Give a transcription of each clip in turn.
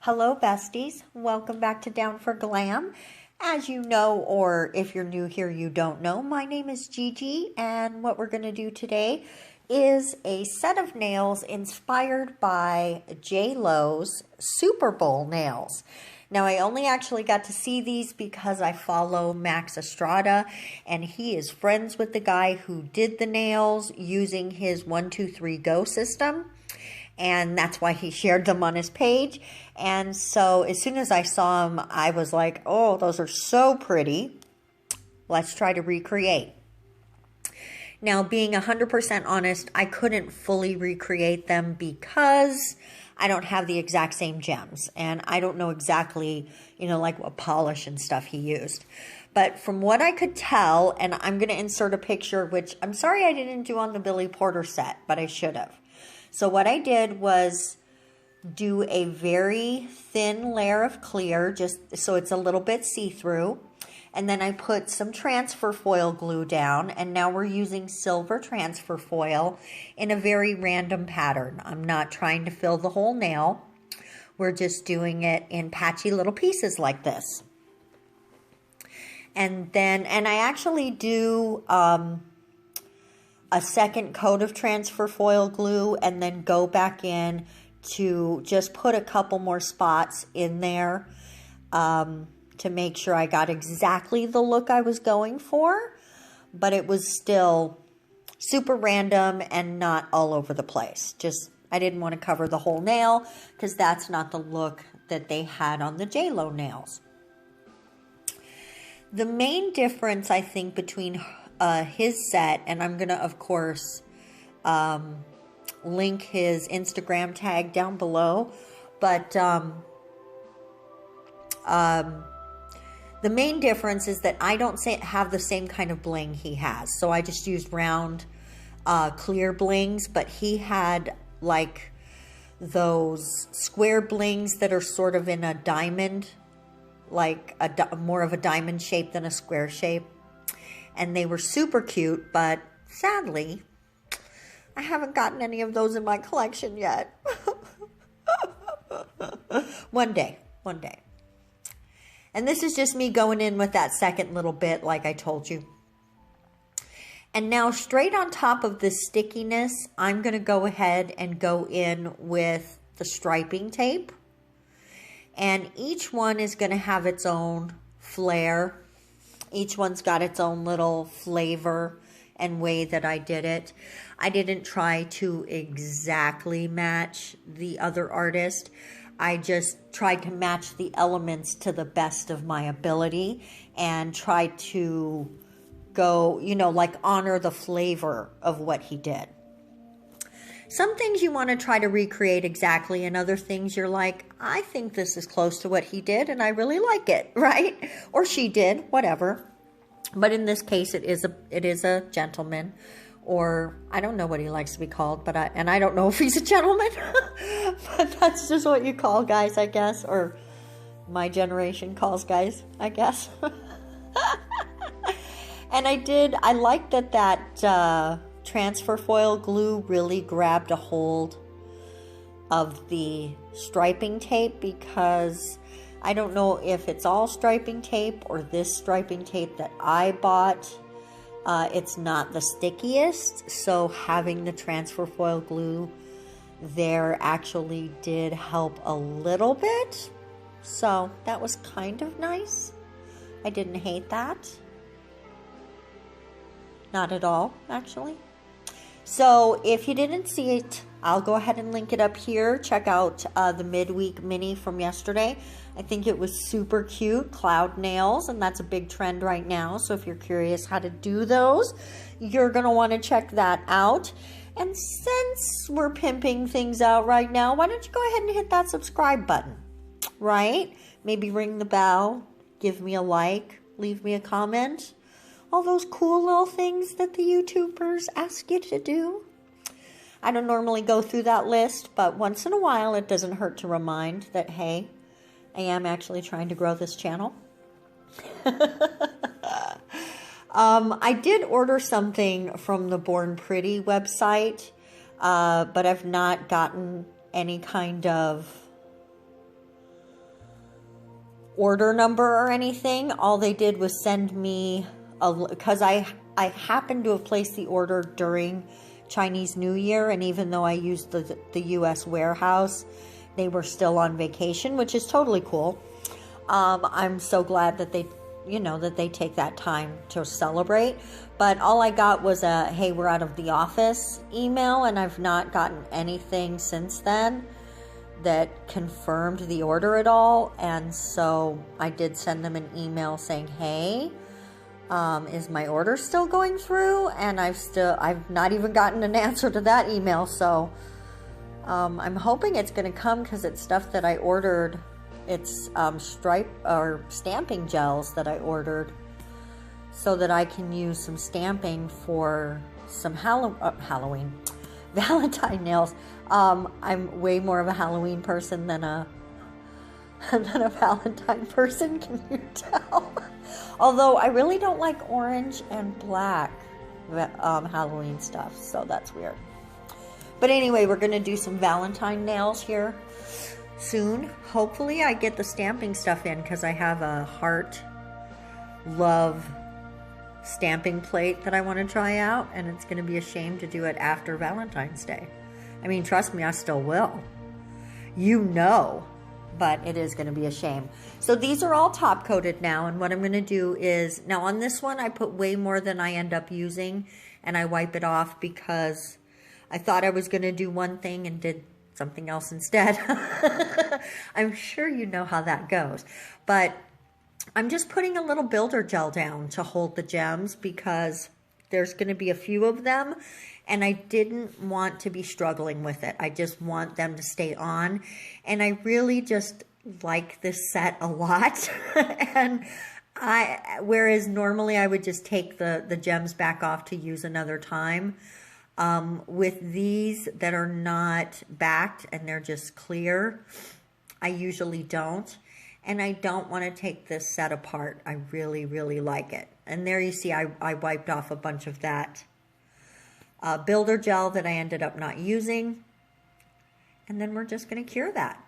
Hello, besties. Welcome back to Down for Glam. As you know, or if you're new here, you don't know, my name is Gigi, and what we're going to do today is a set of nails inspired by Jlo's Super Bowl nails. Now, I only actually got to see these because I follow Max Estrada, and he is friends with the guy who did the nails using his 1-2-3 Go system. And that's why he shared them on his page. And so as soon as I saw them, I was like, oh, those are so pretty. Let's try to recreate. Now, being 100% honest, I couldn't fully recreate them because I don't have the exact same gems. And I don't know exactly, like what polish and stuff he used. But from what I could tell, and I'm going to insert a picture, which I'm sorry I didn't do on the Billy Porter set, but I should have. So what I did was do a very thin layer of clear, just so it's a little bit see-through. And then I put some transfer foil glue down, and now we're using silver transfer foil in a very random pattern. I'm not trying to fill the whole nail. We're just doing it in patchy little pieces like this. And I actually do a second coat of transfer foil glue and then go back in to just put a couple more spots in there to make sure I got exactly the look I was going for, but it was still super random and not all over the place. Just, I didn't want to cover the whole nail because that's not the look that they had on the Jlo nails. The main difference, I think, between his set, and I'm going to, of course, link his Instagram tag down below, but the main difference is that I don't have the same kind of bling he has. So I just used round, clear blings, but he had like those square blings that are sort of in a diamond, like more of a diamond shape than a square shape. And they were super cute, but sadly, I haven't gotten any of those in my collection yet. One day. And this is just me going in with that second little bit like I told you. And now straight on top of this stickiness, I'm going to go ahead and go in with the striping tape. And each one is going to have its own flair. Each one's got its own little flavor and way that I did it. I didn't try to exactly match the other artist. I just tried to match the elements to the best of my ability and tried to go, like honor the flavor of what he did. Some things you want to try to recreate exactly, and other things you're like, I think this is close to what he did, and I really like it, right? Or she did, whatever. But in this case, it is a gentleman, or I don't know what he likes to be called, and I don't know if he's a gentleman, but that's just what you call guys, I guess, or my generation calls guys, I guess. And I liked that transfer foil glue really grabbed a hold of the striping tape, because I don't know if it's all striping tape or this striping tape that I bought. It's not the stickiest, so having the transfer foil glue there actually did help a little bit. So that was kind of nice. I didn't hate that. Not at all, actually. So if you didn't see it, I'll go ahead and link it up here. Check out the midweek mini from yesterday. I think it was super cute, cloud nails, and that's a big trend right now. So if you're curious how to do those, you're going to want to check that out. And since we're pimping things out right now, why don't you go ahead and hit that subscribe button, right? Maybe ring the bell, give me a like, leave me a comment. All those cool little things that the YouTubers ask you to do. I don't normally go through that list, but once in a while it doesn't hurt to remind that, hey, I am actually trying to grow this channel. I did order something from the Born Pretty website, but I've not gotten any kind of order number or anything. All they did was send me because I happened to have placed the order during Chinese New Year, and even though I used the US warehouse, they were still on vacation, which is totally cool. I'm so glad that they, that they take that time to celebrate. But all I got was a, hey, we're out of the office email, and I've not gotten anything since then that confirmed the order at all. And so I did send them an email saying, hey, is my order still going through? And I've not even gotten an answer to that email. So I'm hoping it's going to come, because it's stuff that I ordered. It's stripe or stamping gels that I ordered so that I can use some stamping for some Halloween Valentine nails. I'm way more of a Halloween person than a Valentine person, can you tell? Although I really don't like orange and black Halloween stuff, so that's weird. But anyway, we're going to do some Valentine nails here soon. Hopefully I get the stamping stuff in, because I have a heart love stamping plate that I want to try out, and it's going to be a shame to do it after Valentine's Day. I mean, trust me, I still will. But it is going to be a shame. So these are all top coated now, and what I'm going to do is, now on this one I put way more than I end up using, and I wipe it off because I thought I was going to do one thing and did something else instead. I'm sure you know how that goes. But I'm just putting a little builder gel down to hold the gems, because there's going to be a few of them, and I didn't want to be struggling with it. I just want them to stay on, and I really just like this set a lot. And whereas normally I would just take the gems back off to use another time, with these that are not backed and they're just clear, I usually don't. And I don't want to take this set apart. I really, really like it. And there you see, I wiped off a bunch of that builder gel that I ended up not using. And then we're just going to cure that.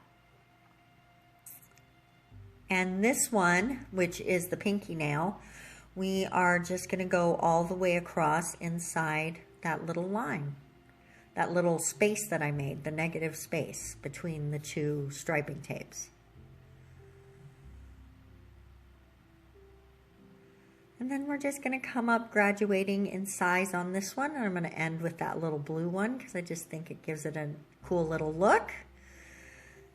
And this one, which is the pinky nail, we are just going to go all the way across inside that little line, that little space that I made, the negative space between the two striping tapes. And then we're just going to come up graduating in size on this one. And I'm going to end with that little blue one, because I just think it gives it a cool little look.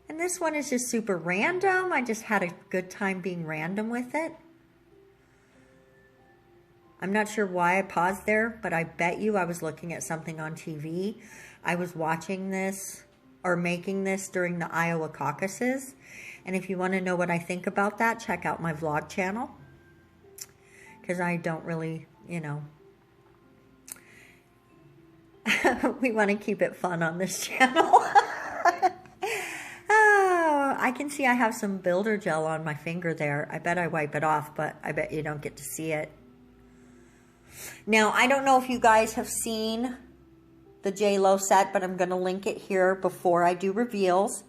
And this one is just super random. I just had a good time being random with it. I'm not sure why I paused there, but I bet you I was looking at something on TV. I was watching this or making this during the Iowa caucuses. And if you want to know what I think about that, check out my vlog channel. Because I don't really, we want to keep it fun on this channel. Oh, I can see I have some builder gel on my finger there. I bet I wipe it off, but I bet you don't get to see it. Now, I don't know if you guys have seen the Jlo set, but I'm going to link it here before I do reveals.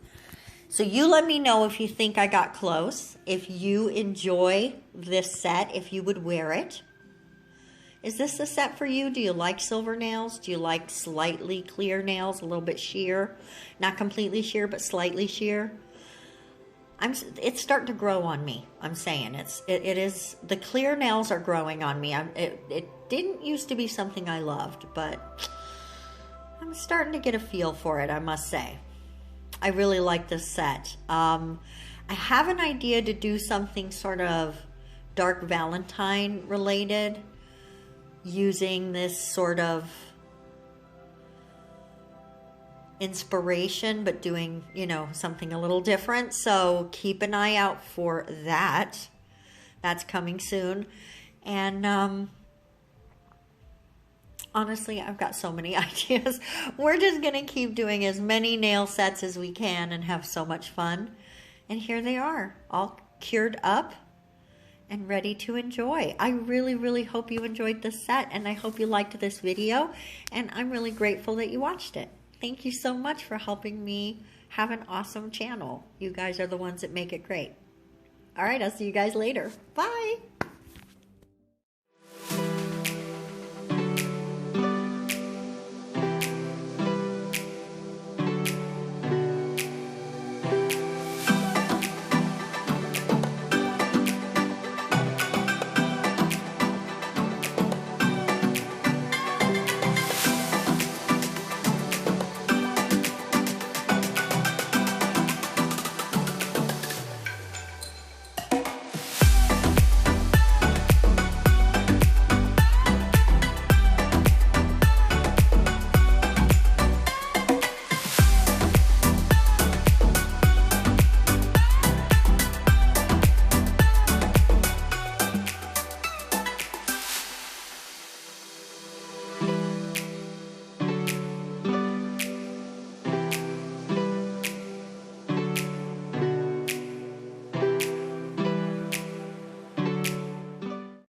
So you let me know if you think I got close, if you enjoy this set, if you would wear it. Is this the set for you? Do you like silver nails? Do you like slightly clear nails, a little bit sheer? Not completely sheer, but slightly sheer? It's starting to grow on me. I'm saying it is. The clear nails are growing on me. It didn't used to be something I loved, but I'm starting to get a feel for it, I must say. I really like this set. I have an idea to do something sort of dark Valentine related, using this sort of inspiration, but doing, something a little different. So keep an eye out for that. That's coming soon. And honestly, I've got so many ideas. We're just going to keep doing as many nail sets as we can and have so much fun. And here they are, all cured up and ready to enjoy. I really, really hope you enjoyed this set, and I hope you liked this video, and I'm really grateful that you watched it. Thank you so much for helping me have an awesome channel. You guys are the ones that make it great. All right, I'll see you guys later. Bye.